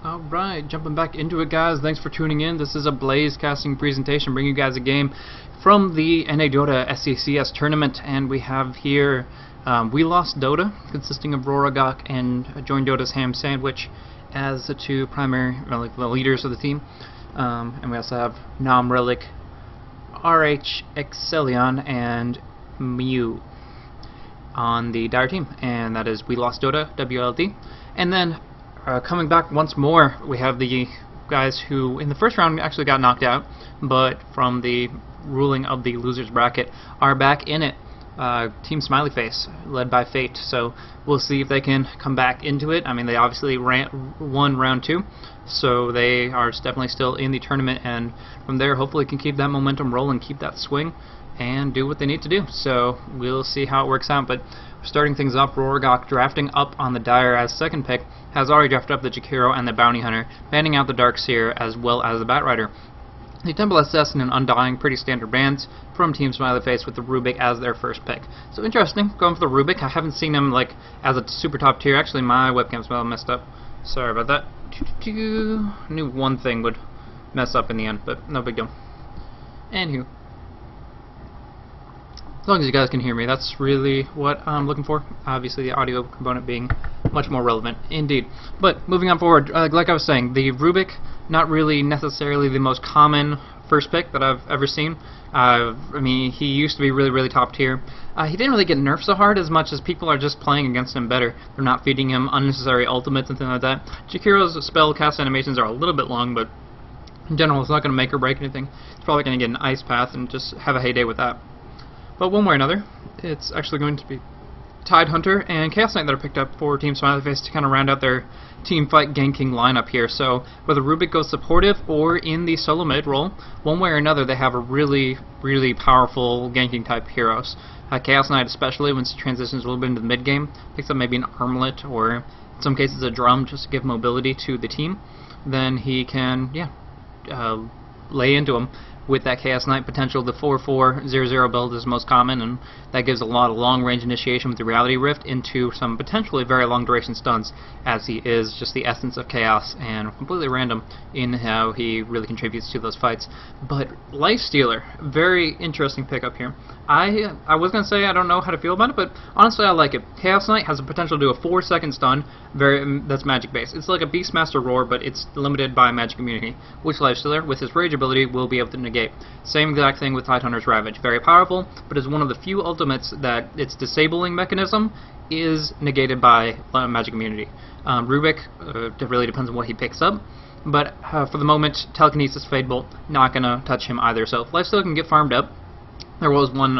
Alright, jumping back into it, guys. Thanks for tuning in. This is a Blaze casting presentation, bringing you guys a game from the NA Dota SECS tournament, and we have here We Lost Dota, consisting of Roragok and Join Dota's Ham Sandwich as the two primary, the leaders of the team. And we also have Nam Relic, RH Excelion, and Mew on the Dire team, and that is We Lost Dota, WLD. And then coming back once more, we have the guys who in the first round actually got knocked out, but from the ruling of the losers bracket are back in it. Team Smiley Face, led by Fate, so we'll see if they can come back into it. I mean, they obviously won round 2, so they are definitely still in the tournament, and from there hopefully can keep that momentum rolling, keep that swing, and do what they need to do. So we'll see how it works out. But starting things off, Roragok drafting up on the Dire as second pick, has already drafted up the Jakiro and the Bounty Hunter, banning out the Darkseer as well as the Batrider. The Temple Assassin and Undying, pretty standard bands from Team Smiley Face, with the Rubik as their first pick. So interesting, going for the Rubik. I haven't seen him like as a super top tier. Actually, my webcam's well messed up. Sorry about that. I knew one thing would mess up in the end, but no big deal. Anywho, as long as you guys can hear me, that's really what I'm looking for. Obviously, the audio component being much more relevant, indeed. But moving on forward, like I was saying, the Rubik, not really necessarily the most common first pick that I've ever seen. I mean, he used to be really top tier. He didn't really get nerfed so hard as much as people are just playing against him better. They're not feeding him unnecessary ultimates and things like that. Jakiro's spell cast animations are a little bit long, but in general, it's not going to make or break anything. It's probably going to get an Ice Path and just have a heyday with that. But one way or another, it's actually going to be Tidehunter and Chaos Knight that are picked up for Team Smiley Face to kind of round out their team fight ganking lineup here. So whether Rubik goes supportive or in the solo mid role, one way or another they have a really powerful ganking type heroes. Chaos Knight especially, once he transitions a little bit into the mid game, picks up maybe an armlet or in some cases a drum just to give mobility to the team, then he can lay into him. With that Chaos Knight potential, the 4-4-0-0 build is most common, and that gives a lot of long-range initiation with the Reality Rift into some potentially very long-duration stuns, as he is just the essence of chaos and completely random in how he really contributes to those fights. But Lifestealer, very interesting pickup here. I was going to say I don't know how to feel about it, but honestly I like it. Chaos Knight has the potential to do a 4-second stun, that's magic based. It's like a Beastmaster Roar, but it's limited by magic immunity, which Lifestealer, with his Rage ability, will be able to negate. Same exact thing with Tidehunter's Ravage. Very powerful, but is one of the few ultimates that its disabling mechanism is negated by magic immunity. Rubik, it really depends on what he picks up, but for the moment, Telekinesis, Fade Bolt, not going to touch him either. So Lifestealer can get farmed up. There was one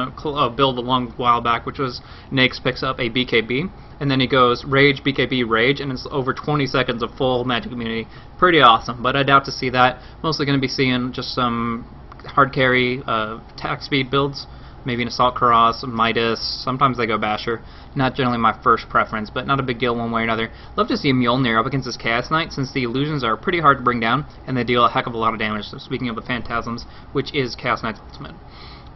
build a long while back, which was Nakes picks up a BKB, and then he goes Rage, BKB, Rage, and it's over 20 seconds of full magic immunity. Pretty awesome, but I doubt to see that. Mostly going to be seeing just some hard carry attack speed builds, maybe an Assault Karas, Midas, sometimes they go Basher. Not generally my first preference, but not a big deal one way or another. Love to see Mjolnir up against this Chaos Knight, since the illusions are pretty hard to bring down, and they deal a heck of a lot of damage. So speaking of the Phantasms, which is Chaos Knight's ultimate.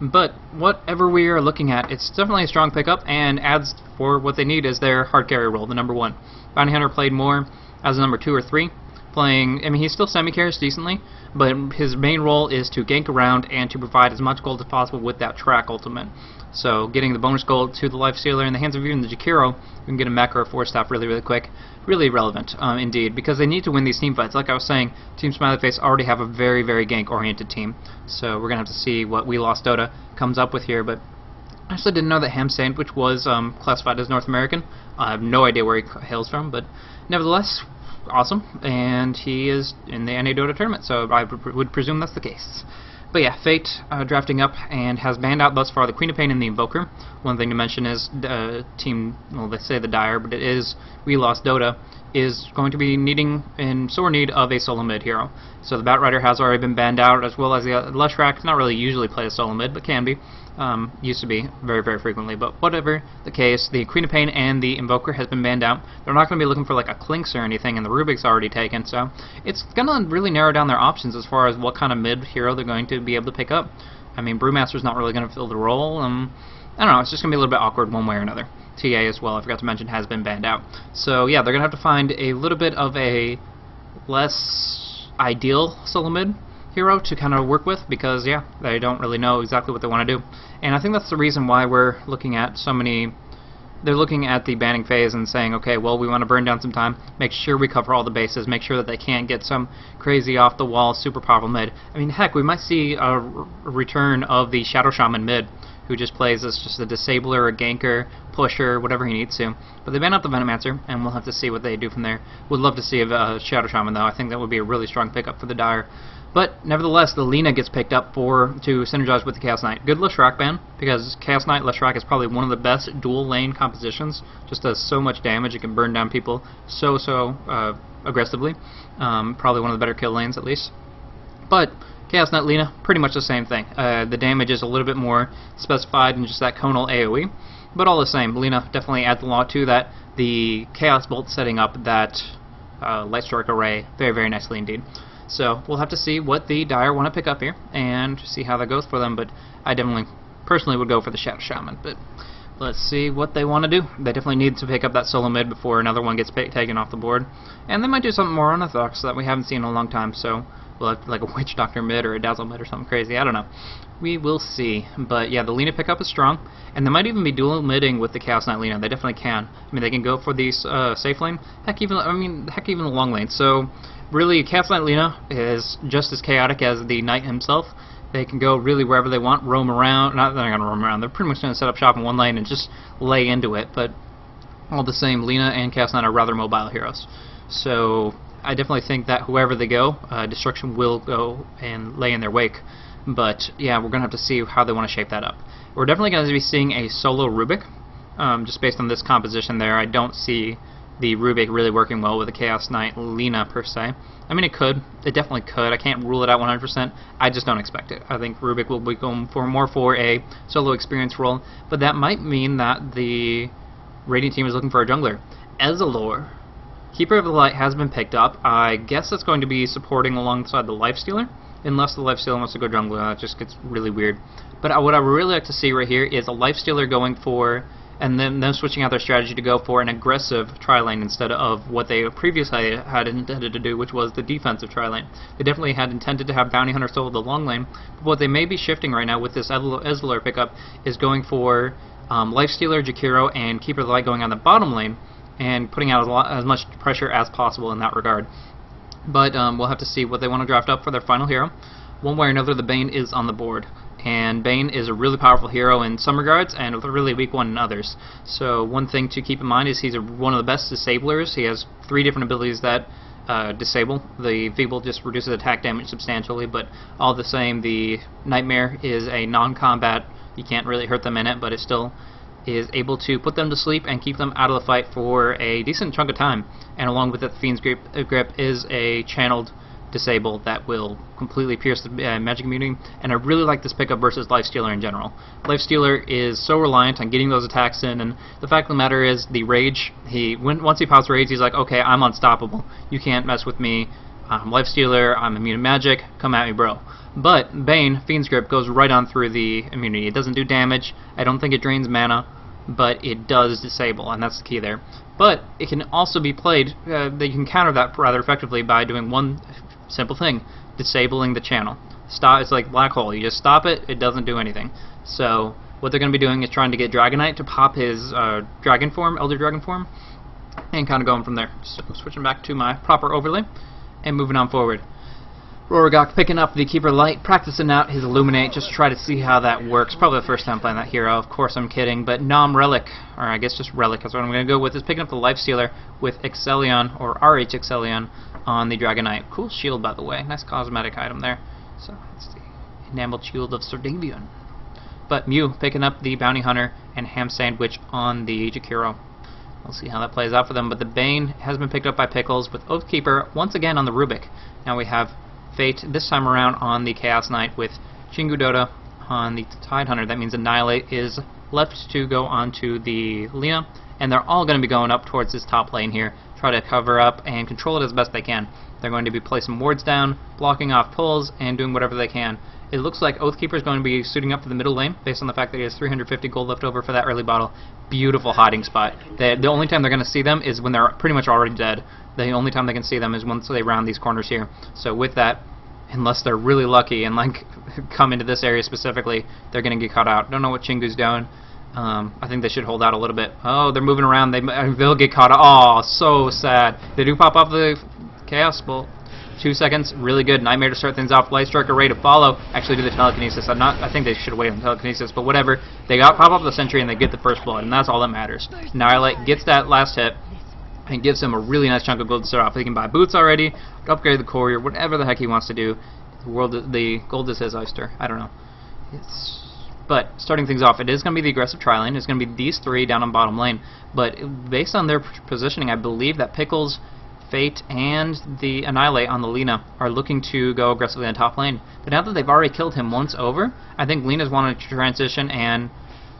But whatever we are looking at, it's definitely a strong pickup, and adds for what they need is their hard carry role, the number 1. Bounty Hunter played more as a number 2 or 3. I mean, he still semi-carries decently, but his main role is to gank around and to provide as much gold as possible with that track ultimate. So getting the bonus gold to the Lifestealer in the hands of even the Jakiro, you can get a mech or a 4-staff really quick. Really relevant, indeed, because they need to win these team fights. Like I was saying, Team Smiley Face already have a very gank-oriented team, so we're going to have to see what We Lost Dota comes up with here. But I actually didn't know that Ham Sandwich was classified as North American. I have no idea where he hails from, but nevertheless, awesome, and he is in the NA Dota tournament, so I would presume that's the case. But yeah, Fate drafting up and has banned out thus far the Queen of Pain and the Invoker. One thing to mention is team, well, they say the Dire, but it is We Lost Dota, is going to be in sore need of a solo mid hero. So the Batrider has already been banned out, as well as the Leshrac. Not really usually play a solo mid, but can be. Used to be very frequently, but whatever the case, the Queen of Pain and the Invoker has been banned out. They're not going to be looking for like a Clinks or anything, and the Rubik's already taken, so it's going to really narrow down their options as far as what kind of mid hero they're going to be able to pick up. I mean, Brewmaster's not really going to fill the role. I don't know, it's just going to be a little bit awkward one way or another. TA as well, I forgot to mention, has been banned out. So yeah, they're going to have to find a little bit of a less ideal solo mid hero to kind of work with, because yeah, they don't really know exactly what they want to do. And I think that's the reason why we're looking at so many. They're looking at the banning phase and saying, okay, well, we want to burn down some time, make sure we cover all the bases, make sure that they can't get some crazy off the wall super powerful mid. I mean, heck, we might see a return of the Shadow Shaman mid, who just plays as just a disabler, a ganker, pusher, whatever he needs to. But they ban out the Venomancer, and we'll have to see what they do from there. Would love to see a Shadow Shaman, though. I think that would be a really strong pickup for the Dire. But nevertheless, the Lina gets picked up to synergize with the Chaos Knight. Good Leshrac ban, because Chaos Knight Leshrac is probably one of the best dual lane compositions. Just does so much damage, it can burn down people so aggressively. Probably one of the better kill lanes, at least. But Chaos Knight Lina, pretty much the same thing. The damage is a little bit more specified than just that conal AoE. But all the same, Lina definitely adds a lot to that. The Chaos Bolt setting up that Light Strike array very nicely indeed. So we'll have to see what the Dire want to pick up here and see how that goes for them. But I definitely, personally, would go for the Shadow Shaman. But let's see what they want to do. They definitely need to pick up that solo mid before another one gets taken off the board. And they might do something more unorthodox that we haven't seen in a long time. So we'll have like a Witch Doctor mid or a Dazzle mid or something crazy. I don't know. We will see. But yeah, the Lina pickup is strong. And they might even be dual midding with the Chaos Knight Lina. They definitely can. I mean, they can go for the safe lane. Heck, even the long lane. So really, Chaos Knight Lina is just as chaotic as the Knight himself. They can go really wherever they want, roam around. Not that they're going to roam around. They're pretty much going to set up shop in one lane and just lay into it. But all the same, Lina and Chaos Knight are rather mobile heroes. So I definitely think that whoever they go, Destruction will go and lay in their wake. But yeah, we're going to have to see how they want to shape that up. We're definitely going to be seeing a solo Rubik. Just based on this composition there, I don't see the Rubik really working well with the Chaos Knight Lina per se. I mean, it could. It definitely could. I can't rule it out 100%. I just don't expect it. I think Rubik will be going more for a solo experience role, but that might mean that the Radiant team is looking for a jungler. Ezreal, Keeper of the Light, has been picked up. I guess that's going to be supporting alongside the Lifestealer, unless the Lifestealer wants to go jungler. That just gets really weird. But what I would really like to see right here is a Lifestealer going for, and then them switching out their strategy to go for an aggressive tri-lane instead of what they previously had intended to do, which was the defensive tri-lane. They definitely had intended to have Bounty Hunter solo the long lane, but what they may be shifting right now with this Ezreal pickup is going for Lifestealer, Jakiro, and Keeper of the Light going on the bottom lane and putting out as much pressure as possible in that regard. But we'll have to see what they want to draft up for their final hero. One way or another, the Bane is on the board. And Bane is a really powerful hero in some regards and a really weak one in others. So one thing to keep in mind is he's one of the best disablers. He has 3 different abilities that disable. The Feeble just reduces attack damage substantially, but all the same, the Nightmare is a non-combat. You can't really hurt them in it, but it still is able to put them to sleep and keep them out of the fight for a decent chunk of time. And along with it, the Fiend's Grip is a channeled disable that will completely pierce the magic immunity, and I really like this pickup versus Lifestealer in general. Lifestealer is so reliant on getting those attacks in, and the fact of the matter is, the Rage, once he pops Rage, he's like, okay, I'm unstoppable. You can't mess with me. I'm Lifestealer, I'm immune to magic, come at me, bro. But Bane, Fiend's Grip, goes right on through the immunity. It doesn't do damage, I don't think it drains mana, but it does disable, and that's the key there. But it can also be played, you can counter that rather effectively by doing one simple thing: disabling the channel. It's like black hole. You just stop it, it doesn't do anything. So what they're going to be doing is trying to get Dragonite to pop his dragon form, Elder Dragon form, and kind of going from there. So switching back to my proper overlay and moving on forward. Rorogok picking up the Keeper Light, practicing out his Illuminate, just to try to see how that works. Probably the first time playing that hero, of course I'm kidding, but Nom Relic, or I guess just Relic, that's what I'm going to go with, is picking up the Lifestealer with Excellion, or RH Excellion, on the Dragonite. Cool shield, by the way. Nice cosmetic item there. So, it's the Enameled Shield of Sardavion. But Mew picking up the Bounty Hunter and Ham Sandwich on the Jakiro. We'll see how that plays out for them, but the Bane has been picked up by Pickles with Oathkeeper once again on the Rubik. Now we have Fate this time around on the Chaos Knight with Chingu Dota on the Tidehunter. That means Annihilate is left to go onto the Lina, and they're all going to be going up towards this top lane here, try to cover up and control it as best they can. They're going to be placing wards down, blocking off pulls, and doing whatever they can. It looks like Oathkeeper is going to be suiting up for the middle lane, based on the fact that he has 350 gold left over for that early bottle. Beautiful hiding spot. The only time they're going to see them is when they're pretty much already dead. The only time they can see them is once they round these corners here. So with that, unless they're really lucky and like come into this area specifically, they're going to get caught out. Don't know what Chingu's doing. I think they should hold out a little bit. Oh, they're moving around. They'll get caught out. Oh, so sad. They do pop off the Chaos Bolt. 2 seconds, really good. Nightmare to start things off. Light Strike Array to follow. Actually do the telekinesis. I think they should wait on the telekinesis, but whatever. They pop off the sentry and they get the first blood, and that's all that matters. Annihilate gets that last hit and gives him a really nice chunk of gold to start off. He can buy boots already, upgrade the courier, whatever the heck he wants to do. The gold is his oyster. I don't know. But starting things off, it is going to be the aggressive tri-lane. It's going to be these three down on bottom lane. But based on their positioning, I believe that Pickles, Fate, and the Annihilate on the Lina are looking to go aggressively on top lane. But now that they've already killed him once over, I think Lina's wanted to transition and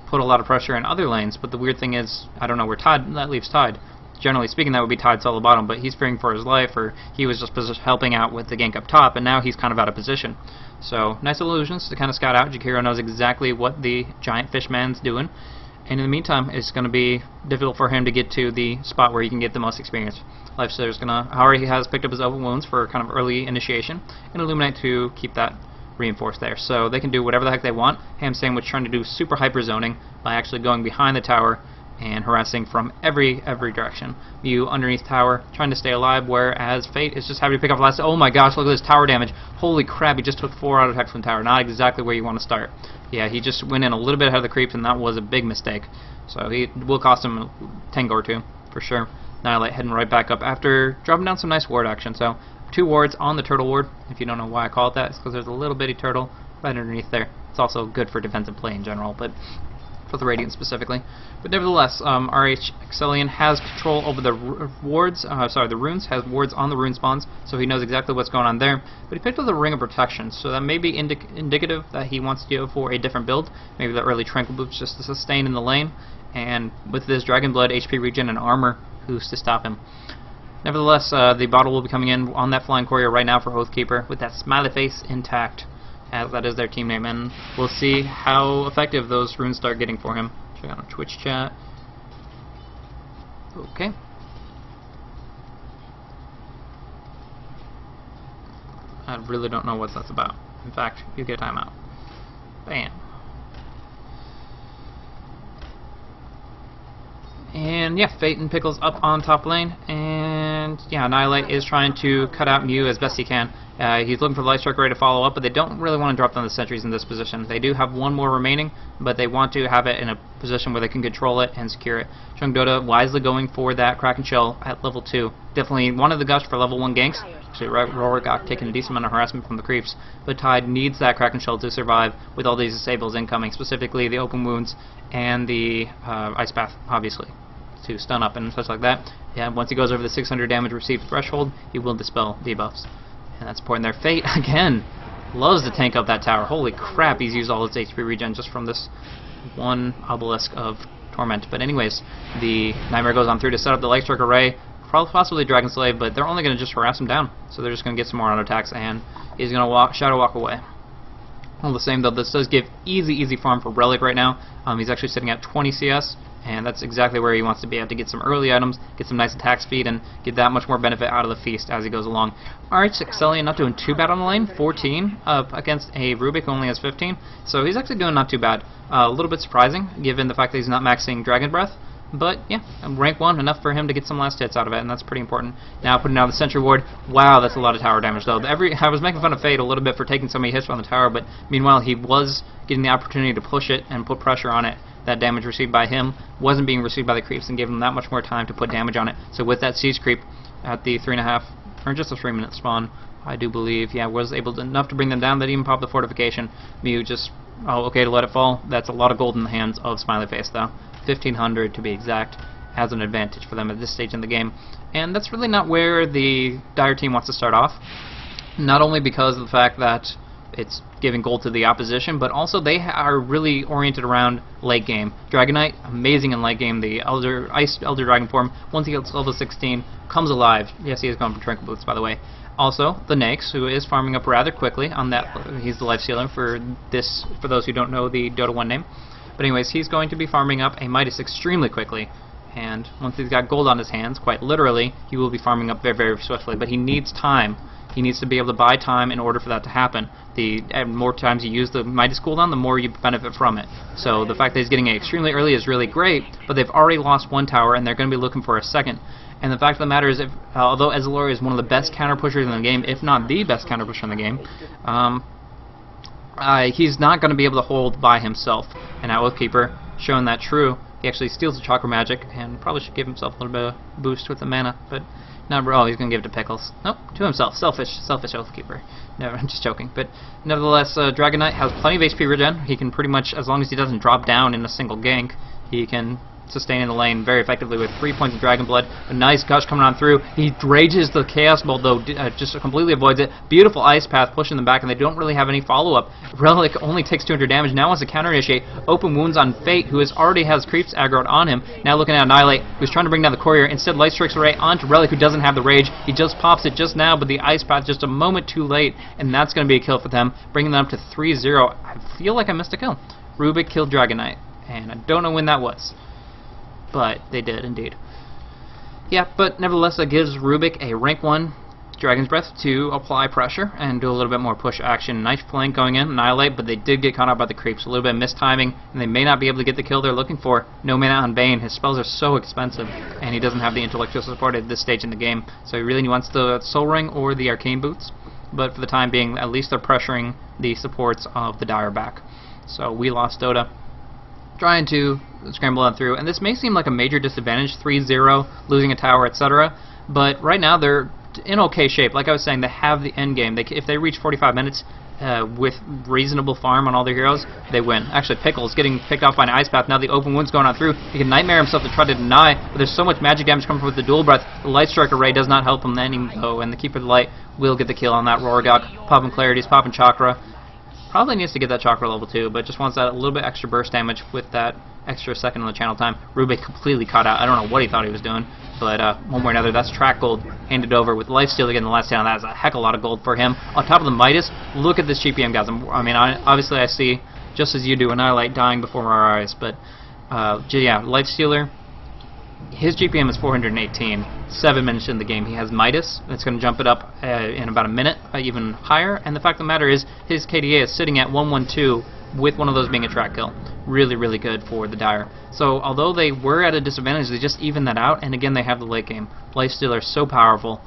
put a lot of pressure in other lanes. But the weird thing is, I don't know where that leaves Tide. Generally speaking, that would be Tide solo bottom, but he's fearing for his life, or he was just helping out with the gank up top, and now he's kind of out of position. So, nice illusions to kind of scout out. Jakiro knows exactly what the giant fish man's doing. And in the meantime, it's going to be difficult for him to get to the spot where he can get the most experience. Lifester's already has picked up his open wounds for kind of early initiation, and Illuminate to keep that reinforced there. So they can do whatever the heck they want. Ham Sandwich trying to do super hyper zoning by actually going behind the tower and harassing from every direction. Mew underneath tower, trying to stay alive, whereas Fate is just having to pick up last. Oh my gosh, look at this tower damage. Holy crap, he just took 4 auto attacks from the tower. Not exactly where you want to start. Yeah, he just went in a little bit ahead of the creeps, and that was a big mistake. So he will cost him a tango or two, for sure. Annihilate heading right back up after dropping down some nice ward action. So 2 wards on the turtle ward. If you don't know why I call it that, it's because there's a little bitty turtle right underneath there. It's also good for defensive play in general, but for the Radiant specifically. But nevertheless, RH Excellion has control over the wards, the runes, has wards on the rune spawns, so he knows exactly what's going on there. But he picked up the Ring of Protection, so that may be indicative that he wants to go for a different build. Maybe the early Tranquil Boots just to sustain in the lane, and with this Dragon Blood, HP regen, and armor, who's to stop him. Nevertheless, the bottle will be coming in on that Flying Courier right now for Oathkeeper, with that Smiley Face intact, as that is their team name, and we'll see how effective those runes start getting for him. Check out on Twitch chat. Okay. I really don't know what that's about. In fact, you get a timeout. Bam. And yeah, Fate and Pickles up on top lane, and yeah, Annihilate is trying to cut out Mew as best he can. He's looking for the Light Strike Ray to follow up, but they don't really want to drop down the sentries in this position. They do have 1 more remaining, but they want to have it in a position where they can control it and secure it. Chung Dota wisely going for that Kraken Shell at level 2. Definitely wanted the Gush for level 1 ganks. Actually, Roar got taken a decent amount of harassment from the creeps, but Tide needs that Kraken Shell to survive with all these disables incoming, specifically the open wounds and the Ice Bath, obviously, to stun up and such like that. Yeah, once he goes over the 600 damage received threshold, he will dispel debuffs. And that's important there. Fate, again, loves to tank up that tower. Holy crap, he's used all his HP regen just from this one obelisk of Torment. But anyways, the Nightmare goes on through to set up the Light Strike Array, possibly Dragon Slave, but they're only going to just harass him down. So they're just going to get some more auto attacks, and he's going to Shadow Walk away. All the same, though, this does give easy farm for Relic right now. He's actually sitting at 20 CS, and that's exactly where he wants to be at, to get some early items, get some nice attack speed, and get that much more benefit out of the feast as he goes along. RH Excellion not doing too bad on the lane, 14 up against a Rubik who only has 15, so he's actually doing not too bad. A little bit surprising, given the fact that he's not maxing Dragon Breath, but yeah, rank 1, enough for him to get some last hits out of it, and that's pretty important. Now putting down the Sentry Ward, wow, that's a lot of tower damage though. I was making fun of Fate a little bit for taking so many hits from the tower, but meanwhile he was getting the opportunity to push it and put pressure on it. That damage received by him wasn't being received by the creeps, and gave him that much more time to put damage on it. So with that siege creep at the 3.5, or just a 3-minute spawn, I do believe, yeah, was able to, enough to bring them down. They didn't even pop the fortification. Mew just, oh, okay, to let it fall. That's a lot of gold in the hands of Smiley Face, though. 1,500 to be exact, has an advantage for them at this stage in the game. And that's really not where the Dire team wants to start off. Not only because of the fact that it's giving gold to the opposition, but also they are really oriented around late game. Dragonite, amazing in late game. The Ice Elder Dragon form, once he gets level 16, comes alive. Yes, he is going for Tranquil Boots, by the way. Also, the Nyx, who is farming up rather quickly on that. He's the life stealer for this, for those who don't know the Dota 1 name. But anyways, he's going to be farming up a Midas extremely quickly. And once he's got gold on his hands, quite literally, he will be farming up very, very swiftly. But he needs time. He needs to be able to buy time in order for that to happen. The more times you use the Midas cooldown, the more you benefit from it. So the fact that he's getting it extremely early is really great, but they've already lost one tower, and they're going to be looking for a second. And the fact of the matter is, although Ezreal is one of the best counter pushers in the game, if not the best counter pusher in the game, he's not going to be able to hold by himself. And now Oathkeeper, showing that true, he actually steals the Chakra Magic, and probably should give himself a little bit of boost with the mana, but not, oh, he's going to give it to Pickles. Nope, to himself. Selfish Oathkeeper. No, I'm just joking. But nevertheless, Dragonite has plenty of HP regen. He can pretty much, as long as he doesn't drop down in a single gank, he can sustain in the lane very effectively with 3 points of Dragon Blood. A nice gush coming on through. He rages the Chaos Bolt, though, just completely avoids it. Beautiful Ice Path pushing them back, and they don't really have any follow-up. Relic only takes 200 damage. Now wants to counter-initiate. Open Wounds on Fate, who already has creeps aggroed on him. Now looking at Annihilate, who's trying to bring down the Courier. Instead, Light Strikes Array onto Relic, who doesn't have the Rage. He just pops it just now, but the Ice Path just a moment too late, and that's going to be a kill for them, bringing them up to 3-0. I feel like I missed a kill. Rubik killed Dragonite, and I don't know when that was. But they did, indeed. Yeah, but nevertheless, that gives Rubik a rank 1 Dragon's Breath to apply pressure and do a little bit more push action. Nice flank going in, Annihilate, but they did get caught out by the creeps. A little bit of mistiming, and they may not be able to get the kill they're looking for. No mana on Bane. His spells are so expensive, and he doesn't have the intellectual support at this stage in the game. So he really wants the Soul Ring or the Arcane Boots. But for the time being, at least they're pressuring the supports of the Dire back. So We Lost Dota, trying to scramble on through, and this may seem like a major disadvantage, 3-0, losing a tower, etc. But right now they're in okay shape. Like I was saying, they have the end game. If they reach 45 minutes with reasonable farm on all their heroes, they win. Actually, Pickles getting picked off by an Ice Path. Now the Open Wound's going on through. He can Nightmare himself to try to deny, but there's so much magic damage coming from with the Dual Breath. The Light Strike Array does not help him any though, and the Keeper of the Light will get the kill on that Rorgok. Popping Clarities, popping Chakra. Probably needs to get that Chakra level 2, but just wants that a little bit extra burst damage with that extra second on the channel time. Rubik completely caught out. I don't know what he thought he was doing, but one way or another, that's track gold handed over with Lifesteal again in the last down. That is a heck of a lot of gold for him. On top of the Midas, look at this GPM, guys. I mean, obviously I see, just as you do, Annihilate dying before our eyes, but yeah, Lifestealer, his GPM is 418. 7 minutes in the game. He has Midas. That's going to jump it up in about a minute, even higher. And the fact of the matter is, his KDA is sitting at 112 with one of those being a track kill. Really, really good for the Dire. So, although they were at a disadvantage, they just evened that out. And again, they have the late game. Lifestealer is so powerful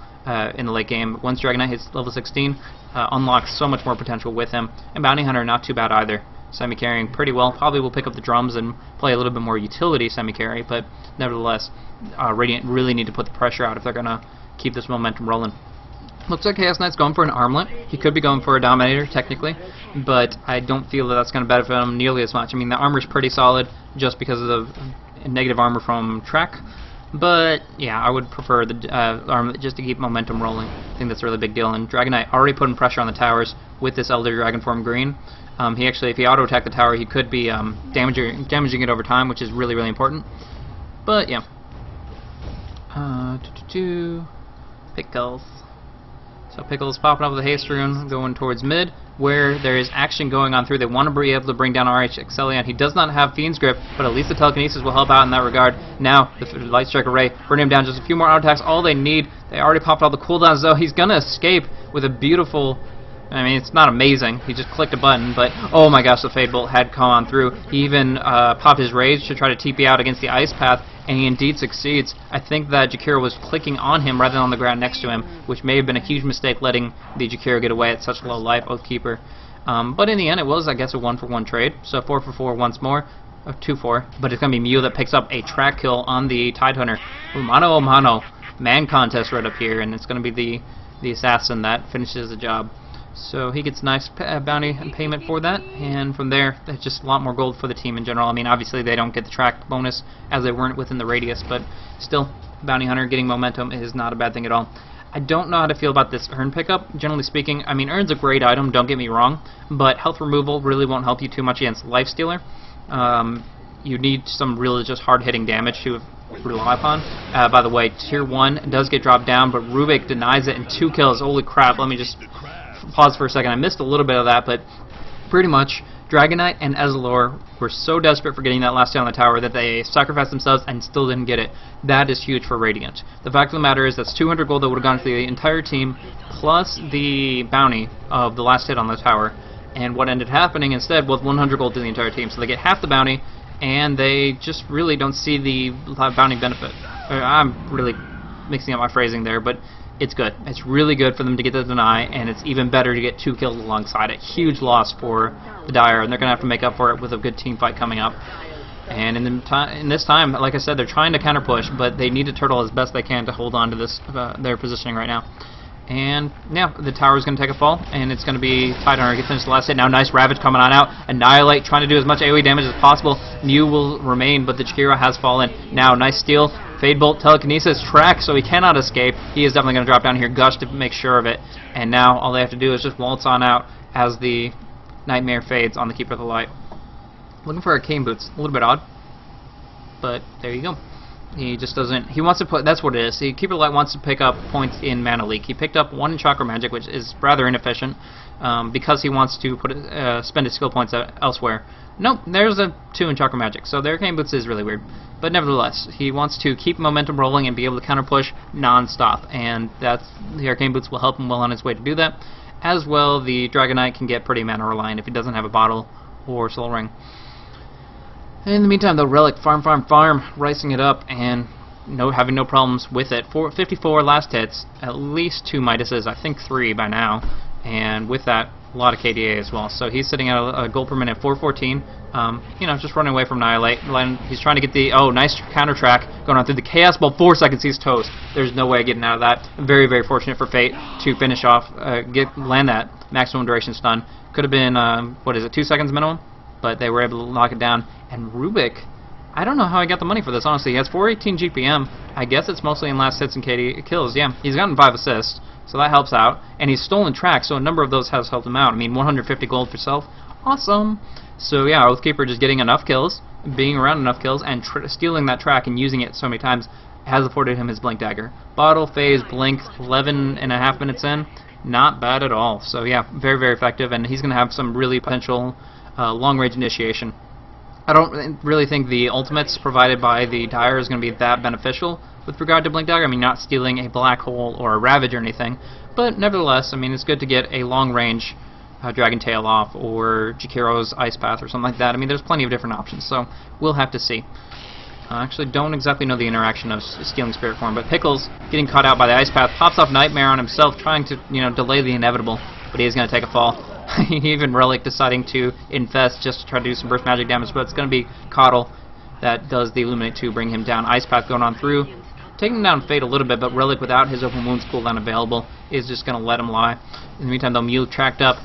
in the late game. Once Dragonite hits level 16, unlocks so much more potential with him. And Bounty Hunter, not too bad either. Semi-carrying pretty well. Probably will pick up the drums and play a little bit more utility semi-carry, but nevertheless, Radiant really need to put the pressure out if they're going to keep this momentum rolling. Looks like Chaos Knight's going for an Armlet. He could be going for a Dominator, technically, but I don't feel that that's going to benefit him nearly as much. I mean, the armor's pretty solid just because of the negative armor from Track, but yeah, I would prefer the Armlet just to keep momentum rolling. I think that's a really big deal, and Dragonite already putting pressure on the towers with this Elder Dragon form green. He actually, if he auto-attacked the tower, he could be damaging it over time, which is really, really important. But, yeah. Pickles. So Pickles popping up with a haste rune, going towards mid, where there is action going on through. They want to be able to bring down RH Excellion. He does not have Fiend's Grip, but at least the Telekinesis will help out in that regard. Now, the Light Strike Array, bring him down just a few more auto-attacks. All they need, they already popped all the cooldowns, though. He's going to escape with a beautiful... I mean, it's not amazing. He just clicked a button, but oh my gosh, the Fade Bolt had come on through. He even popped his Rage to try to TP out against the Ice Path, and he indeed succeeds. I think that Jakiro was clicking on him rather than on the ground next to him, which may have been a huge mistake letting the Jakiro get away at such low life, Oathkeeper. But in the end, it was, I guess, a 1-for-1 trade, so 4-for-4 once more. 2-4, but it's going to be Mew that picks up a track kill on the Tidehunter. Mano a mano, man contest right up here, and it's going to be the assassin that finishes the job. So he gets nice bounty and payment for that, and from there, it's just a lot more gold for the team in general. I mean, obviously they don't get the track bonus as they weren't within the radius, but still, Bounty Hunter getting momentum is not a bad thing at all. I don't know how to feel about this Urn pickup. Generally speaking, I mean, Urn's a great item, don't get me wrong, but health removal really won't help you too much against Lifestealer. You need some really just hard-hitting damage to rely upon. By the way, Tier 1 does get dropped down, but Rubik denies it in 2 kills. Holy crap, let me just pause for a second. I missed a little bit of that, but pretty much Dragon Knight and Ezreal were so desperate for getting that last hit on the tower that they sacrificed themselves and still didn't get it. That is huge for Radiant. The fact of the matter is that's 200 gold that would have gone to the entire team, plus the bounty of the last hit on the tower. And what ended happening instead was 100 gold to the entire team. So they get half the bounty, and they just really don't see the bounty benefit. I'm really mixing up my phrasing there, but it's good. It's really good for them to get the deny, and it's even better to get 2 kills alongside it. Huge loss for the Dire, and they're going to have to make up for it with a good team fight coming up. And in this time, like I said, they're trying to counter push, but they need to turtle as best they can to hold on to this their positioning right now. And yeah, the tower is going to take a fall, and it's going to be Tidehunter to finish the last hit. Now nice Ravage coming on out. Annihilate, trying to do as much AoE damage as possible. Mew will remain, but the Jakiro has fallen. Now nice steal. Fade Bolt, Telekinesis, track, so he cannot escape. He is definitely going to drop down here. Gush to make sure of it. And now all they have to do is just waltz on out as the Nightmare fades on the Keeper of the Light. Looking for Arcane Boots. A little bit odd, but there you go. He just doesn't... He wants to put... That's what it is. The Keeper of the Light wants to pick up points in Mana Leak. He picked up 1 in Chakra Magic, which is rather inefficient, because he wants to spend his skill points elsewhere. Nope, there's a 2 in Chakra Magic, so the Arcane Boots is really weird. But nevertheless, he wants to keep momentum rolling and be able to counter push non-stop, and the Arcane Boots will help him well on his way to do that. As well, the Dragon Knight can get pretty mana reliant if he doesn't have a bottle or Soul Ring. In the meantime, though, Relic, farm, ricing it up, and having no problems with it. 54 last hits, at least 2 Midases, I think 3 by now, and with that, a lot of KDA as well. So he's sitting at a gold per minute, 414. You know, just running away from Annihilate. He's trying to get the nice counter track going on through the Chaos Ball. 4 seconds, he's toast. There's no way of getting out of that. Very, very fortunate for Fate to finish off, land that maximum duration stun. Could have been 2 seconds minimum, but they were able to lock it down. And Rubik, I don't know how he got the money for this, honestly. He has 418 GPM. I guess it's mostly in last hits and KD kills. Yeah, he's gotten 5 assists, so that helps out. And he's stolen track, so a number of those has helped him out. I mean, 150 gold for self. Awesome. So yeah, Oathkeeper just getting enough kills, being around enough kills, and stealing that track and using it so many times has afforded him his Blink Dagger. Bottle, Phase, Blink, 11.5 minutes in. Not bad at all. So yeah, very, very effective, and he's going to have some really potential long-range initiation. I don't really think the ultimates provided by the Dire is going to be that beneficial with regard to Blink Dagger. I mean, not stealing a Black Hole or a Ravage or anything, but nevertheless, I mean, it's good to get a long-range Dragon Tail off or Jakiro's Ice Path or something like that. I mean, there's plenty of different options, so we'll have to see. I actually don't exactly know the interaction of stealing Spirit Form, but Pickles getting caught out by the Ice Path, pops off Nightmare on himself, trying to, delay the inevitable, but he is going to take a fall. Even Relic deciding to infest just to try to do some burst magic damage, but it's going to be Coddle that does the Illuminate to bring him down. Ice Path going on through, taking down Fate a little bit, but Relic without his Open Wounds cooldown available is just going to let him lie. In the meantime, though, Mew tracked up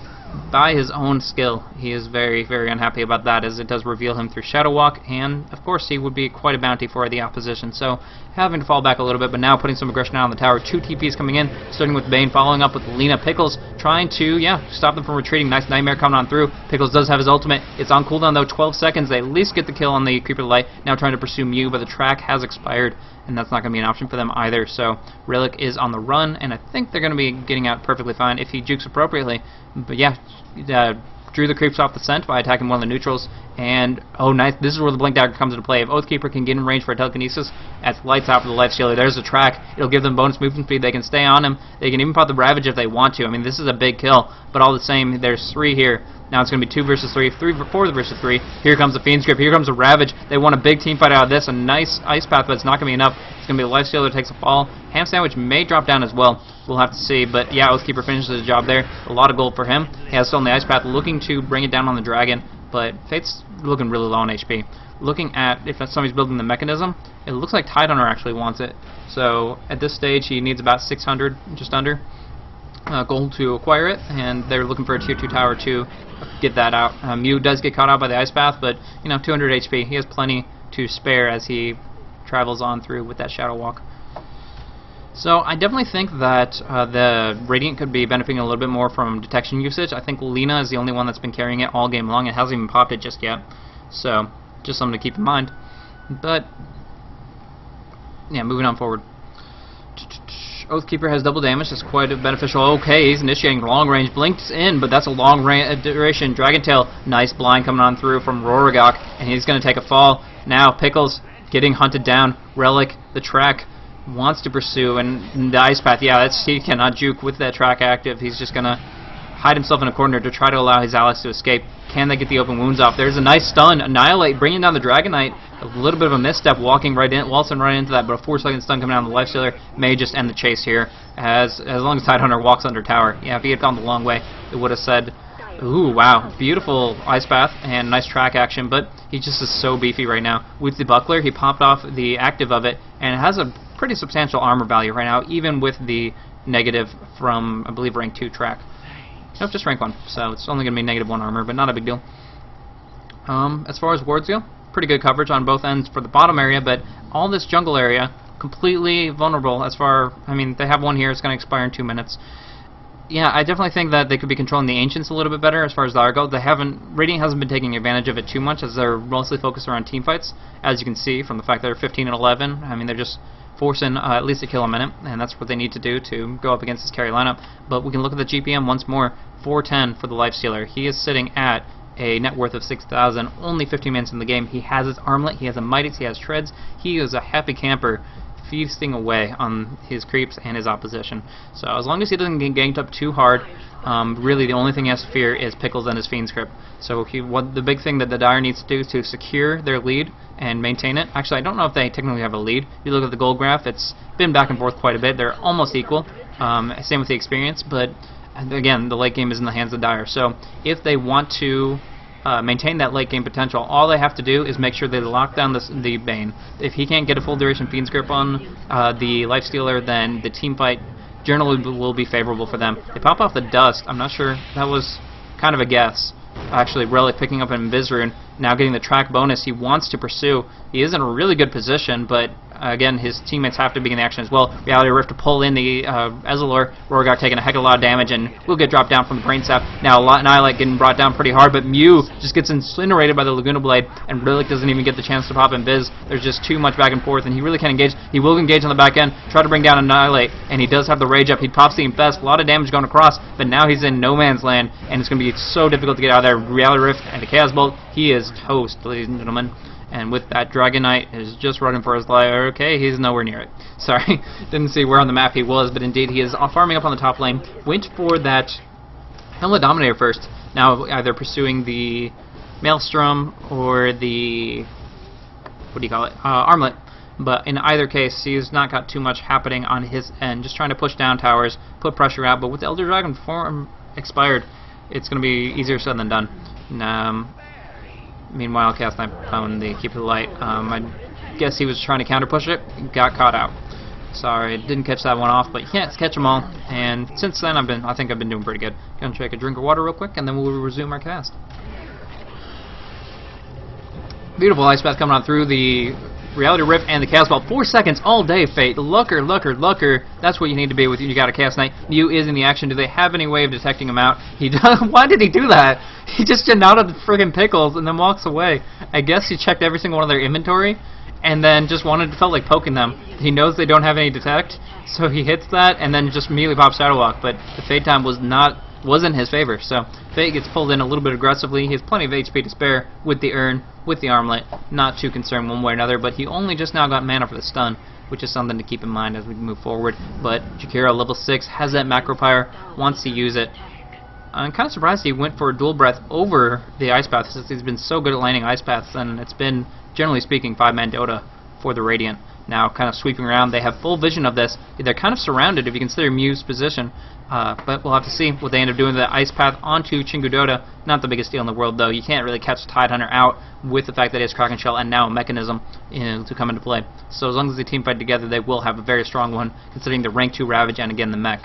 by his own skill. He is very, very unhappy about that, as it does reveal him through Shadow Walk, and of course he would be quite a bounty for the opposition, so having to fall back a little bit, but now putting some aggression out on the tower. 2 TPs coming in, starting with Bane, following up with Lina. Pickles trying to, stop them from retreating. Nice Nightmare coming on through. Pickles does have his ultimate. It's on cooldown though, 12 seconds. They at least get the kill on the Creeper of the Light. Now trying to pursue Mew, but the track has expired, and that's not going to be an option for them either, so Relic is on the run, and I think they're going to be getting out perfectly fine if he jukes appropriately. But yeah, drew the creeps off the scent by attacking one of the neutrals, and oh nice, this is where the Blink Dagger comes into play. If Oathkeeper can get in range for a Telekinesis, that's lights out for the Lifestealer. There's the track. It'll give them bonus movement speed. They can stay on him. They can even pop the Ravage if they want to. I mean, this is a big kill, but all the same, there's 3 here. Now it's going to be 2 versus 3, 4 versus 3. Here comes the Fiend's Grip. Here comes the Ravage. They want a big team fight out of this. A nice Ice Path, but it's not going to be enough. It's going to be the Lifestealer that takes a fall. Ham Sandwich may drop down as well. We'll have to see. But yeah, Oathkeeper finishes the job there. A lot of gold for him. He has still on the Ice Path, looking to bring it down on the Dragon. But Fate's looking really low on HP. Looking at if somebody's building the mechanism, it looks like Tidehunter actually wants it. So at this stage, he needs about 600, just under, gold to acquire it, and they're looking for a tier 2 tower to get that out. Mew does get caught out by the Ice Path, but 200 HP. He has plenty to spare as he travels on through with that Shadow Walk. So I definitely think that the Radiant could be benefiting a little bit more from detection usage. I think Lina is the only one that's been carrying it all game long. It hasn't even popped it just yet. So just something to keep in mind. But yeah, moving on forward. Oathkeeper has double damage. That's quite beneficial. Okay, he's initiating long range. Blinks in, but that's a long duration. Dragon Tail, nice blind coming on through from Rorogok, and he's going to take a fall. Now Pickles getting hunted down. Relic, the track, wants to pursue, and the Ice Path, yeah, he cannot juke with that track active. He's just going to hide himself in a corner to try to allow his allies to escape. Can they get the open wounds off? There's a nice stun. Annihilate, bringing down the Dragon Knight. A little bit of a misstep, walking right in, waltzing right into that, but a 4-second stun coming down the Lifestealer may just end the chase here. As long as Tidehunter walks under tower. Yeah, if he had gone the long way, it would have said, ooh, wow, beautiful Ice Path and nice track action, but he just is so beefy right now. With the Buckler, he popped off the active of it, and it has a pretty substantial armor value right now, even with the negative from, I believe, rank 2 track. Nope, just rank 1, so it's only going to be -1 armor, but not a big deal. As far as wards go, pretty good coverage on both ends for the bottom area, but all this jungle area, completely vulnerable as far, I mean, they have one here, it's going to expire in 2 minutes. Yeah, I definitely think that they could be controlling the Ancients a little bit better as far as that goes. Radiant hasn't been taking advantage of it too much as they're mostly focused around team fights, as you can see from the fact that they're 15 and 11. I mean, they're just forcing at least a kill a minute, and that's what they need to do to go up against this carry lineup. But we can look at the GPM once more, 410 for the Lifestealer. He is sitting at a net worth of 6,000, only 15 minutes in the game. He has his armlet, he has a Midas, he has treads. He is a happy camper, feasting away on his creeps and his opposition. So as long as he doesn't get ganked up too hard, really the only thing he has to fear is Pickles and his Fiend's Grip. So the big thing that the Dire needs to do is to secure their lead and maintain it. Actually, I don't know if they technically have a lead. If you look at the gold graph, it's been back and forth quite a bit. They're almost equal, same with the experience, but again, the late game is in the hands of Dire. So if they want to maintain that late game potential, all they have to do is make sure they lock down the Bane. If he can't get a full duration Fiend's Grip on the Lifestealer, then the team fight generally will be favorable for them. They pop off the Dusk. I'm not sure. That was kind of a guess. Actually, Relic picking up an Invis Rune, now getting the track bonus. He wants to pursue. He is in a really good position, but again, his teammates have to be in the action as well. Reality Rift to pull in the Ezreal. Rorogok taking a heck of a lot of damage, and will get dropped down from the Brain Sap. Now Annihilate getting brought down pretty hard, but Mew just gets incinerated by the Laguna Blade, and Relic doesn't even get the chance to pop Invis. There's just too much back and forth, and he really can't engage. He will engage on the back end, try to bring down Annihilate, and he does have the Rage up. He pops the Infest, a lot of damage going across, but now he's in no man's land, and it's going to be so difficult to get out of there. Reality Rift and the Chaos Bolt, he is toast, ladies and gentlemen. And with that, Dragon Knight is just running for his life. Okay, he's nowhere near it. Sorry, didn't see where on the map he was, but indeed he is farming up on the top lane. Went for that Helmet Dominator first. Now either pursuing the Maelstrom or the, what do you call it, Armlet. But in either case, he's not got too much happening on his end. Just trying to push down towers, put pressure out. But with the Elder Dragon form expired, it's going to be easier said than done. Meanwhile, Cast Knight found the Keeper of the Light. I guess he was trying to counter push it, got caught out. Sorry, didn't catch that one off, but you can't catch them all. And since then, I think I've been doing pretty good. Gonna take a drink of water real quick, and then we'll resume our cast. Beautiful Ice Path coming on through the Reality Rift and the Chaos Ball. 4 seconds all day, Fate. Lucker, lucker, lucker. That's what you need to be with you. You got a Cast Knight. Mew is in the action. Do they have any way of detecting him out? He does. Why did he do that? He just out the friggin' Pickles and then walks away. I guess he checked every single one of their inventory and then just felt like poking them. He knows they don't have any detect, so he hits that and then just immediately pops Shadow Walk. But the Fade time wasn't his favor, so Fate gets pulled in a little bit aggressively. He has plenty of HP to spare with the Urn, with the Armlet, not too concerned one way or another, but he only just now got mana for the stun, which is something to keep in mind as we move forward. But Jakiro, level 6, has that Macro Pyre, wants to use it. I'm kind of surprised he went for Dual Breath over the Ice Path, since he's been so good at landing Ice Paths, and it's been, generally speaking, 5-man Dota for the Radiant. Now kind of sweeping around, they have full vision of this. They're kind of surrounded if you consider Mew's position, but we'll have to see what they end up doing. The Ice Path onto Chingu Dota, not the biggest deal in the world though. You can't really catch Tidehunter out with the fact that he has Kraken Shell and now a Mechanism to come into play. So as long as they team fight together, they will have a very strong one, considering the rank 2 Ravage and again the mech.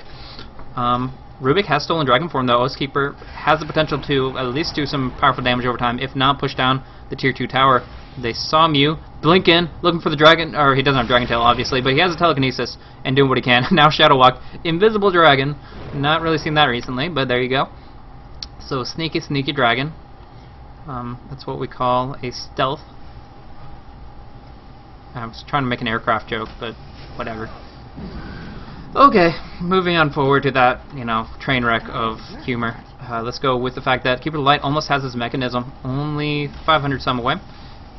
Rubik has stolen Dragon Form though. Oathkeeper has the potential to at least do some powerful damage over time, if not push down the tier 2 tower. They saw Mew, blink in, looking for the dragon, or he doesn't have Dragon Tail obviously, but he has a telekinesis and doing what he can. Now Shadow Walk, invisible dragon. Not really seen that recently, but there you go. So sneaky, sneaky dragon. That's what we call a stealth. I was trying to make an aircraft joke, but whatever. Okay, moving on forward to that, train wreck of humor. Let's go with the fact that Keeper of the Light almost has his mechanism, only 500 some away.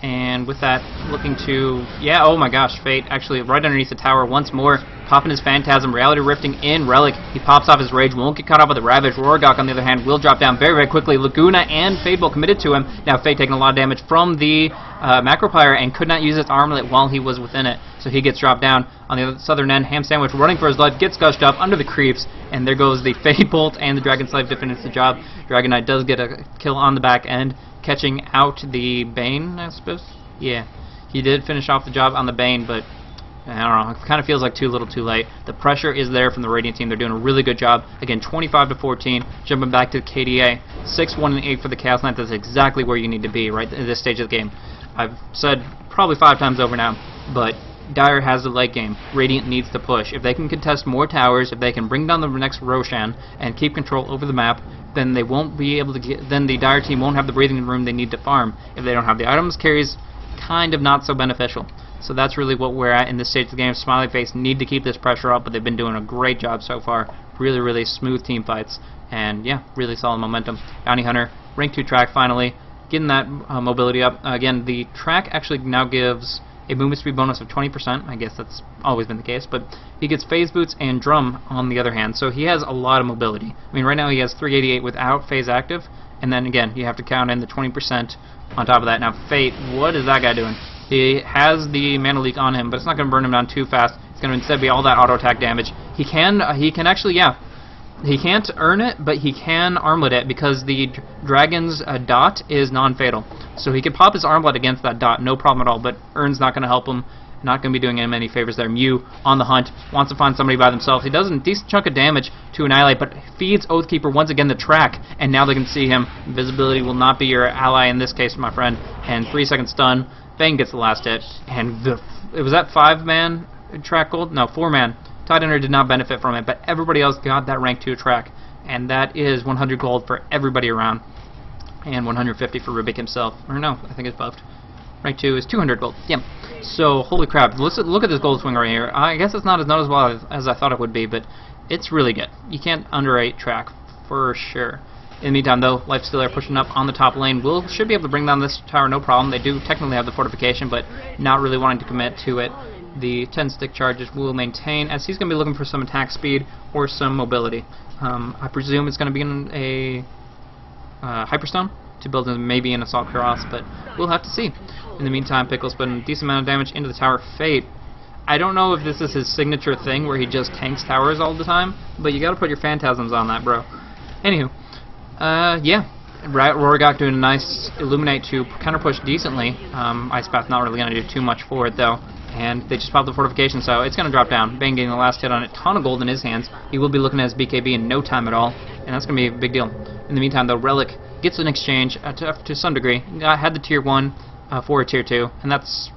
And with that, looking to, yeah, oh my gosh, Fate actually right underneath the tower once more, popping his Phantasm, Reality Rifting in Relic. He pops off his Rage, won't get caught up with the Ravage. Rorgok, on the other hand, will drop down very, very quickly. Laguna and Fadebolt committed to him. Now Fate taking a lot of damage from the Macropire and could not use its armlet while he was within it. So he gets dropped down. On the other southern end, Ham Sandwich running for his life, gets gushed up under the creeps, and there goes the Fadebolt and the Dragon Slave to finish the job. Dragon Knight does get a kill on the back end, catching out the Bane, I suppose. Yeah, he did finish off the job on the Bane, but I don't know, it kind of feels like too little too late. The pressure is there from the Radiant team. They're doing a really good job. Again, 25-14, jumping back to the KDA. 6-1-8 for the Chaos Knight. That's exactly where you need to be right at this stage of the game. I've said probably 5 times over now, but Dire has the late game. Radiant needs to push. If they can contest more towers, if they can bring down the next Roshan and keep control over the map, then they won't be able to get. Then the Dire team won't have the breathing room they need to farm. If they don't have the items, carries kind of not so beneficial. So that's really what we're at in this stage of the game. Smiley Face need to keep this pressure up, but they've been doing a great job so far. Really, really smooth team fights, and yeah, really solid momentum. Bounty Hunter, rank 2 track finally, getting that mobility up. Again, the track actually now gives a movement speed bonus of 20%. I guess that's always been the case, but he gets Phase Boots and Drum on the other hand, so he has a lot of mobility. I mean, right now he has 388 without Phase active, and then again, you have to count in the 20% on top of that. Now, Fate, what is that guy doing? He has the Mana Leak on him, but it's not going to burn him down too fast. It's going to instead be all that auto attack damage. He can actually, yeah. He can't earn it, but he can armlet it because the dragon's dot is non-fatal. So he can pop his armlet against that dot, no problem at all, but earn's not going to help him. Not going to be doing him any favors there. Mew on the hunt, wants to find somebody by themselves. He does a decent chunk of damage to Annihilate, but feeds Oathkeeper once again the track, and now they can see him. Invisibility will not be your ally in this case, my friend. And 3-second stun. Fang gets the last hit, and it was that 5-man track gold? No, 4-man. Tidehunter did not benefit from it, but everybody else got that rank 2 track, and that is 100 gold for everybody around, and 150 for Rubik himself. Or no, I think it's buffed. Rank 2 is 200 gold. Yeah. So, holy crap, look at this gold swing right here. I guess it's not as noticeable as I thought it would be, but it's really good. You can't underrate track, for sure. In the meantime, though, Lifestealer pushing up on the top lane should be able to bring down this tower, no problem. They do technically have the fortification, but not really wanting to commit to it. The 10 stick charges will maintain, as he's going to be looking for some attack speed or some mobility. I presume it's going to be in a Hyperstone to build maybe an Assault Cuirass, but we'll have to see. In the meantime, Pickle's putting a decent amount of damage into the tower. Fate, I don't know if this is his signature thing where he just tanks towers all the time, but you got to put your Phantasms on that, bro. Anywho. Yeah, Rorgok doing a nice Illuminate to counter push decently. Ice Path not really going to do too much for it though, and they just popped the fortification, so it's going to drop down. Bane getting the last hit on it, ton of gold in his hands. He will be looking at his BKB in no time at all, and that's going to be a big deal. In the meantime, though, Relic gets an exchange to some degree. Had the tier 1 for a tier 2, and that's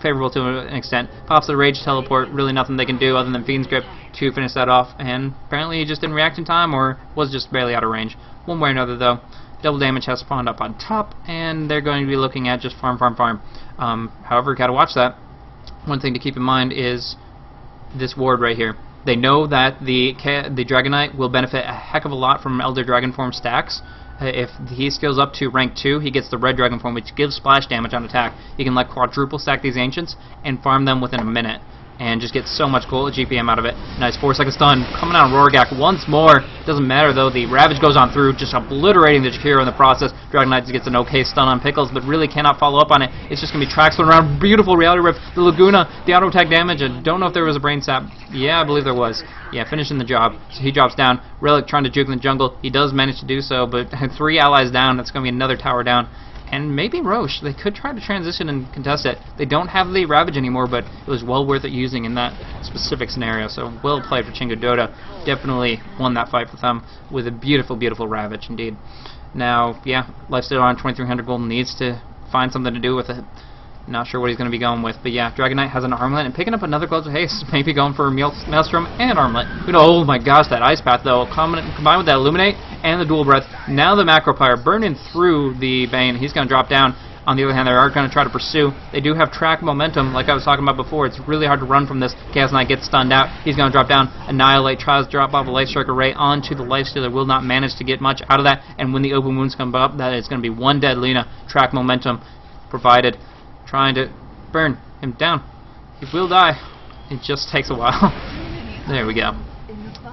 favorable to an extent. Pops the Rage Teleport, really nothing they can do other than Fiend's Grip to finish that off, and apparently he just didn't react in time or was just barely out of range. One way or another, though, double damage has spawned up on top, and they're going to be looking at just farm. However, gotta watch that. One thing to keep in mind is this ward right here. They know that the Dragon Knight will benefit a heck of a lot from Elder Dragon Form stacks. If he scales up to rank 2, he gets the Red Dragon Form, which gives splash damage on attack. He can quadruple stack these Ancients and farm them within a minute, and just get so much gold GPM out of it. Nice 4-second stun coming out of Rorgok once more. Doesn't matter though, the Ravage goes on through, just obliterating the Jakiro in the process. Dragon Knight gets an okay stun on Pickles, but really cannot follow up on it. It's just going to be tracks going around. Beautiful Reality Rift, the Laguna, the auto attack damage. I don't know if there was a Brain Sap. Yeah, I believe there was. Yeah, finishing the job. So he drops down. Relic trying to juke in the jungle. He does manage to do so, but 3 allies down. That's going to be another tower down. And maybe Roche. They could try to transition and contest it. They don't have the Ravage anymore, but it was well worth it using in that specific scenario. So well played for Chingo Dota. Definitely won that fight for them with a beautiful, beautiful Ravage indeed. Now, yeah, Lifesteal on 2300 gold needs to find something to do with it. Not sure what he's going to be going with, but yeah, Dragon Knight has an Armlet, and picking up another Gloves of Haste, maybe going for a Maelstrom and Armlet. Oh my gosh, that Ice Path though, combined with that Illuminate and the Dual Breath, now the Macro Pyre burning through the Bane, he's going to drop down. On the other hand, they are going to try to pursue. They do have track momentum, like I was talking about before. It's really hard to run from this. Chaos Knight gets stunned out. He's going to drop down. Annihilate tries to drop off a Life Striker Ray onto the Lifestealer. Will not manage to get much out of that. And when the open wounds come up, that is going to be one dead Lina. Track momentum provided. Trying to burn him down. He will die. It just takes a while. There we go.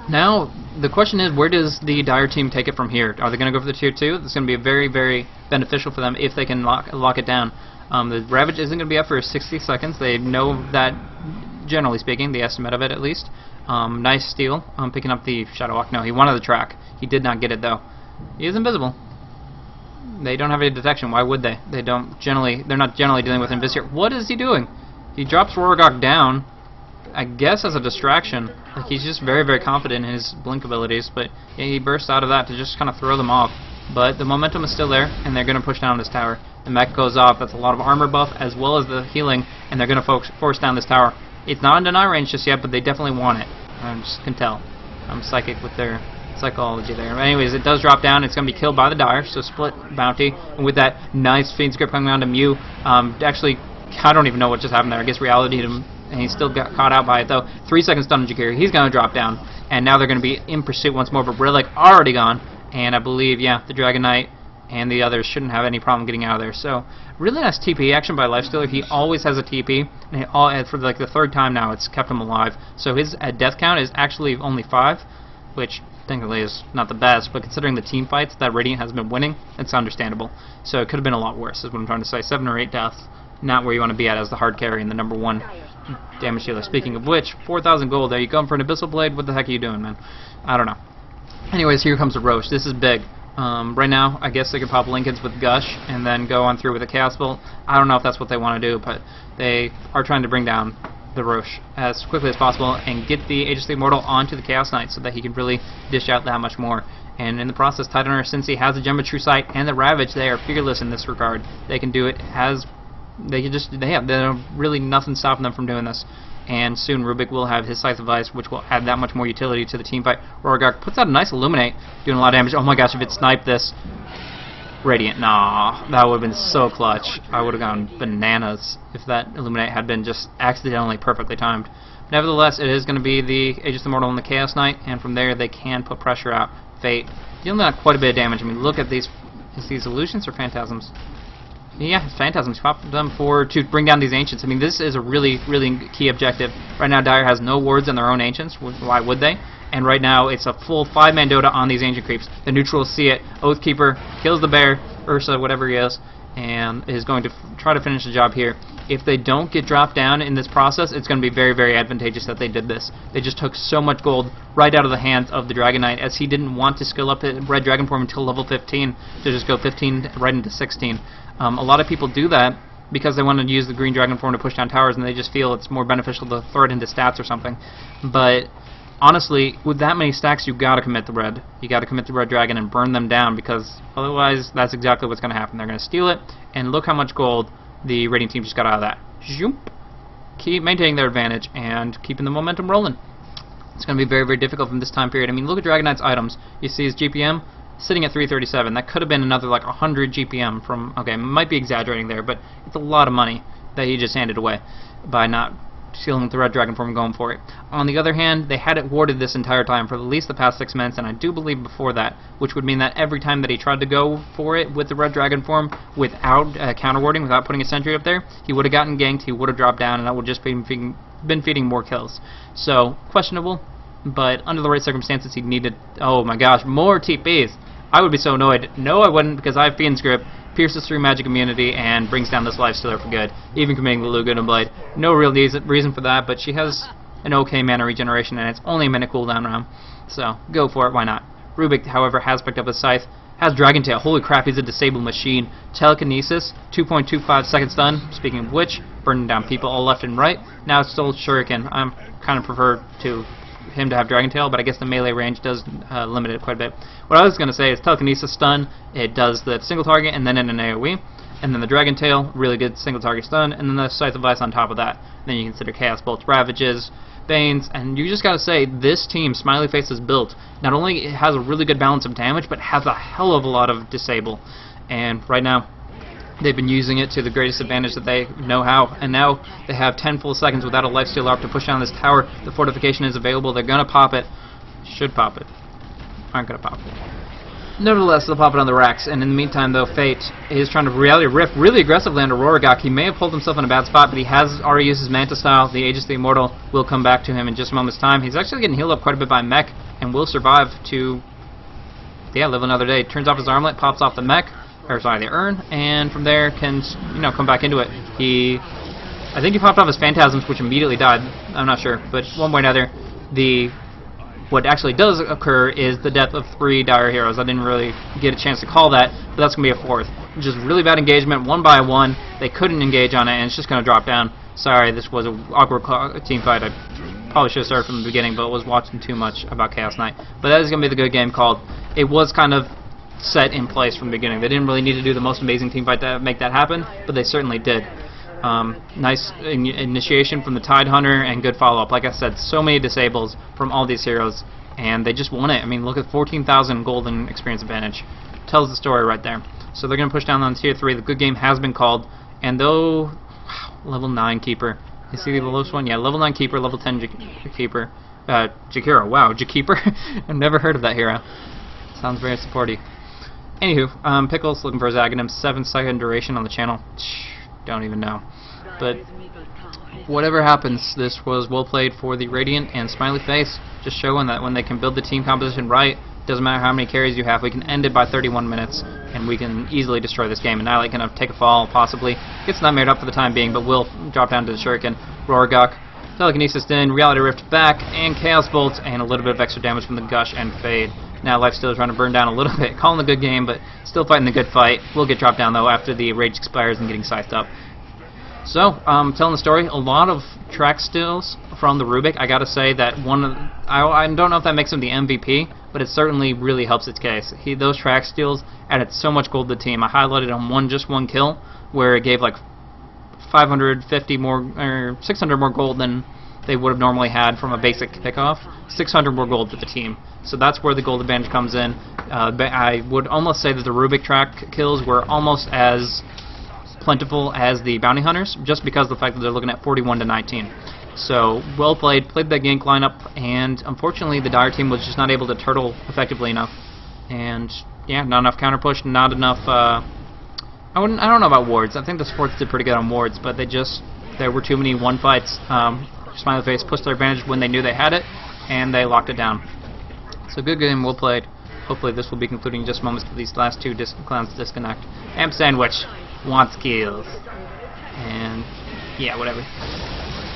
Now, the question is, where does the Dire team take it from here? Are they going to go for the Tier 2? It's going to be very, very beneficial for them if they can lock it down. The Ravage isn't going to be up for 60 seconds. They know that, generally speaking, the estimate of it at least. Nice steal. Picking up the Shadow Walk. No, he wanted the track. He did not get it, though. He is invisible. They don't have any detection. Why would they? They're not generally dealing with Invis here. What is he doing? He drops Rorgok down, I guess as a distraction. Like, he's just very, very confident in his blink abilities, but yeah, he bursts out of that to just kind of throw them off. But the momentum is still there, and they're going to push down this tower. The mech goes off. That's a lot of armor buff as well as the healing, and they're going to force down this tower. It's not in deny range just yet, but they definitely want it. I just can tell. I'm psychic with their psychology there. Anyways, it does drop down. It's going to be killed by the Dire, so split bounty. And with that nice Fiend's Grip coming down to Mew, actually, I don't even know what just happened there. I guess reality hit him, and he still got caught out by it, though. 3 seconds stun on Jakiri. He's going to drop down, and now they're going to be in pursuit once more, but Relic already gone, and I believe, yeah, the Dragon Knight and the others shouldn't have any problem getting out of there. So, really nice TP action by Lifestealer. He always has a TP, and for like the 3rd time now, it's kept him alive. So his death count is actually only 5, which technically is not the best, but considering the team fights that Radiant has been winning, it's understandable. So it could have been a lot worse, is what I'm trying to say. 7 or 8 deaths, not where you want to be at as the hard carry and the #1 damage dealer. Speaking of which, 4,000 gold. There you go for an Abyssal Blade. What the heck are you doing, man? I don't know. Anyways, here comes a Roche. This is big. Right now, I guess they could pop Lincolns with Gush and then go on through with a Chaos Bolt. I don't know if that's what they want to do, but they are trying to bring down the Roche as quickly as possible and get the Aegis the Immortal onto the Chaos Knight so that he can really dish out that much more. And in the process, Titanor, since he has the Gem of True Sight and the Ravage, they are fearless in this regard. They can do it as there's really nothing stopping them from doing this. And soon Rubik will have his Scythe of Ice, which will add that much more utility to the team fight. Rorgok puts out a nice Illuminate, doing a lot of damage. Oh my gosh, if it sniped this. Radiant, nah, that would have been so clutch. I would have gone bananas if that Illuminate had been just accidentally perfectly timed. Nevertheless, it is going to be the Aegis Immortal and the Chaos Knight, and from there they can put pressure out. Fate, dealing out quite a bit of damage. I mean, look at these. Is these illusions or phantasms? Yeah, Phantasms. Pop them to bring down these Ancients. I mean, this is a really, really key objective. Right now, Dire has no wards on their own Ancients. Why would they? And right now, it's a full 5-man Dota on these Ancient creeps. The neutrals see it. Oathkeeper kills the bear, Ursa, whatever he is, and is going to try to finish the job here. If they don't get dropped down in this process, it's going to be very, very advantageous that they did this. They just took so much gold right out of the hands of the Dragon Knight, as he didn't want to skill up his Red Dragon form until level 15, to just go 15 right into 16. A lot of people do that because they want to use the Green Dragon form to push down towers, and they just feel it's more beneficial to throw it into stats or something. But honestly, with that many stacks, you've got to commit the red. You got to commit the Red Dragon and burn them down, because otherwise, that's exactly what's going to happen. They're going to steal it, and look how much gold the Radiant team just got out of that. Zoop. Keep maintaining their advantage and keeping the momentum rolling. It's going to be very, very difficult from this time period. I mean, look at Dragon Knight's items. You see his GPM sitting at 337. That could have been another like 100 GPM from, okay, might be exaggerating there, but it's a lot of money that he just handed away by not stealing with the Red Dragon form and going for it. On the other hand, they had it warded this entire time for at least the past 6 months, and I do believe before that, which would mean that every time that he tried to go for it with the Red Dragon form without counter warding, without putting a sentry up there, he would have gotten ganked, he would have dropped down, and that would just been feeding more kills. So, questionable, but under the right circumstances, he needed, oh my gosh, more TPs. I would be so annoyed. No, I wouldn't, because I have Fiend's Grip, pierces through magic immunity, and brings down this Lifestealer for good, even committing the Lugan Blade. No real reason for that, but she has an okay mana regeneration, and it's only a minute cooldown round, so go for it, why not? Rubik, however, has picked up a Scythe, has Dragon Tail. Holy crap, he's a disabled machine. Telekinesis, 2.25 second stun, speaking of which, burning down people all left and right. Now it's still Shuriken. I'm kind of prefer to him to have Dragon Tail, but I guess the melee range does limit it quite a bit. What I was going to say is Telekinesis stun, it does the single target and then in an AoE. and then the Dragon Tail, really good single target stun, and then the Scythe of Ice on top of that. Then you consider Chaos Bolts, Ravages, Banes, and you just gotta say, this team, Smiley Face, is built. Not only it has a really good balance of damage, but has a hell of a lot of disable. And right now, they've been using it to the greatest advantage that they know how, and now they have 10 full seconds without a lifesteal ARP to push down this tower. The fortification is available. They're gonna pop it. Should pop it. Aren't gonna pop it. Nevertheless, they'll pop it on the racks, and in the meantime, though, Fate is trying to reality rift really aggressively under Rorogok. He may have pulled himself in a bad spot, but he has already used his Manta style. The Aegis the Immortal will come back to him in just a moment's time. He's actually getting healed up quite a bit by mech, and will survive to, live another day. Turns off his armlet, pops off the mech, or sorry, the urn, and from there can, come back into it. I think he popped off his Phantasms, which immediately died. I'm not sure, but one way or another, what actually does occur is the death of 3 Dire Heroes. I didn't really get a chance to call that, but that's going to be a 4th. Just really bad engagement, 1 by 1. They couldn't engage on it, and it's just going to drop down. Sorry, this was an awkward team fight. I probably should have started from the beginning, but was watching too much about Chaos Knight. But that is going to be the good game called. It was kind of set in place from the beginning. They didn't really need to do the most amazing team fight to make that happen, but they certainly did. Nice initiation from the Tidehunter and good follow-up. Like I said, so many disables from all these heroes, and they just won it. I mean, look at 14,000 golden experience advantage. Tells the story right there. So they're going to push down on Tier 3. The good game has been called, and though, wow, level 9 Keeper. You see the lowest one? Yeah, level 9 Keeper, level 10 Keeper. Jakiro, wow, Jakeeper. I've never heard of that hero. Sounds very supporty. Anywho, Pickles looking for his Aghanim, 7-second duration on the channel. Don't even know. But whatever happens, this was well played for the Radiant and Smiley Face, just showing that when they can build the team composition right, doesn't matter how many carries you have, we can end it by 31 minutes, and we can easily destroy this game. And Annihilate can take a fall, possibly. Gets nightmared up for the time being, but will drop down to the Shuriken. Rorogok, Telekinesis in, Reality Rift back, and Chaos Bolts, and a little bit of extra damage from the Gush and Fade. Now Lifesteal is trying to burn down a little bit, calling a good game, but still fighting the good fight. Will get dropped down though after the rage expires and getting scythed up. So, telling the story, a lot of track stills from the Rubik. I gotta say that I don't know if that makes him the MVP, but it certainly really helps its case. Those track steals added so much gold to the team. I highlighted on just one kill, where it gave like 550 more, or 600 more gold than they would have normally had from a basic pickoff. 600 more gold for the team. So that's where the gold advantage comes in. I would almost say that the Rubik track kills were almost as plentiful as the Bounty Hunters, just because of the fact that they're looking at 41 to 19. So, well played that gank lineup, and unfortunately the Dire team was just not able to turtle effectively enough. And, yeah, not enough counter push, not enough, I don't know about wards. I think the supports did pretty good on wards, but there were too many one fights. Smiley Face pushed their advantage when they knew they had it, and they locked it down. So good game, well played. Hopefully this will be concluding in just moments to these last 2 clowns disconnect. Amp Sandwich wants kills. And, yeah, whatever.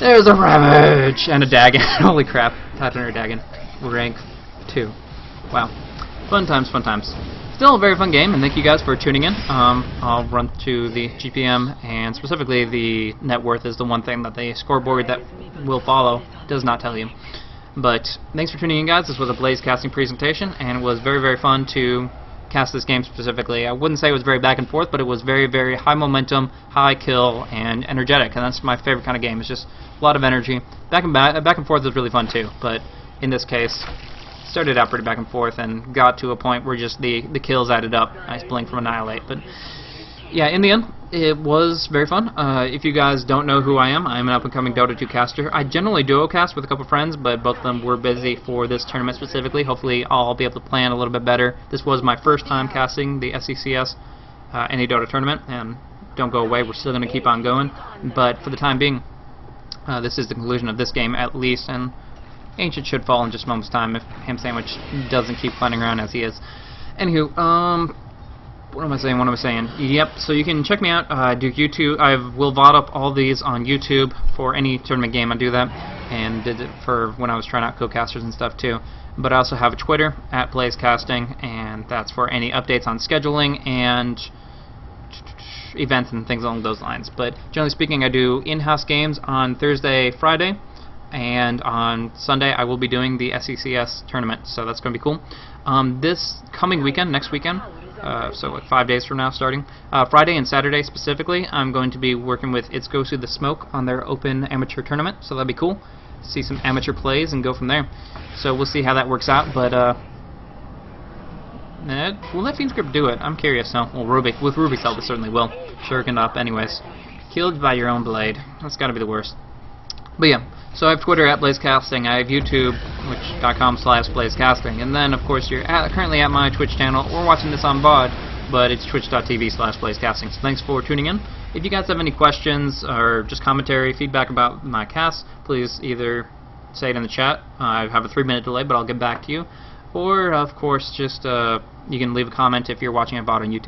There's a Ravage! And a Dagon. Holy crap. Tidehunter Dagon. Rank 2. Wow. Fun times, fun times. Still a very fun game, and thank you guys for tuning in. I'll run to the GPM, and specifically the net worth is the one thing that the scoreboard that will follow does not tell you. But thanks for tuning in, guys. This was a Blaze casting presentation, and it was very, very fun to cast this game specifically. I wouldn't say it was very back and forth, but it was very, very high momentum, high kill, and energetic, and that's my favorite kind of game. It's just a lot of energy. Back and forth is really fun too, but in this case, started out pretty back and forth and got to a point where just the kills added up. Nice blink from Annihilate, but yeah, in the end, it was very fun. If you guys don't know who I am an up-and-coming Dota 2 caster. I generally duo cast with a couple friends, but both of them were busy for this tournament specifically. Hopefully I'll be able to plan a little bit better. This was my first time casting the SECS, any Dota tournament, and don't go away, we're still going to keep on going. But for the time being, this is the conclusion of this game at least, and Ancient should fall in just a moment's time if Ham Sandwich doesn't keep flying around as he is. Anywho, what am I saying? Yep, so you can check me out. I do YouTube. I will VOD up all these on YouTube for any tournament game. I do that, and did it for when I was trying out co-casters and stuff too. But I also have a Twitter @BlazeCasting, and that's for any updates on scheduling and events and things along those lines. But generally speaking, I do in-house games on Thursday, Friday, and on Sunday I will be doing the SECS tournament, so that's going to be cool. This coming weekend, next weekend, so like 5 days from now starting. Friday and Saturday specifically, I'm going to be working with It's Goes Through the Smoke on their open amateur tournament, so that'll be cool. See some amateur plays and go from there. So we'll see how that works out, but will that Fiend's Grip do it? I'm curious now. Well, with Rubik's help, it certainly will. Shuriken up, anyways. Killed by your own blade. That's gotta be the worst. But yeah, so I have Twitter at BlazeCasting, I have YouTube, which.com/BlazeCasting, and then of course you're currently at my Twitch channel, or watching this on VOD, but it's twitch.tv/BlazeCasting. So thanks for tuning in. If you guys have any questions, or just commentary, feedback about my cast, please either say it in the chat. I have a 3-minute delay, but I'll get back to you. Or, of course, just you can leave a comment if you're watching a VOD on YouTube.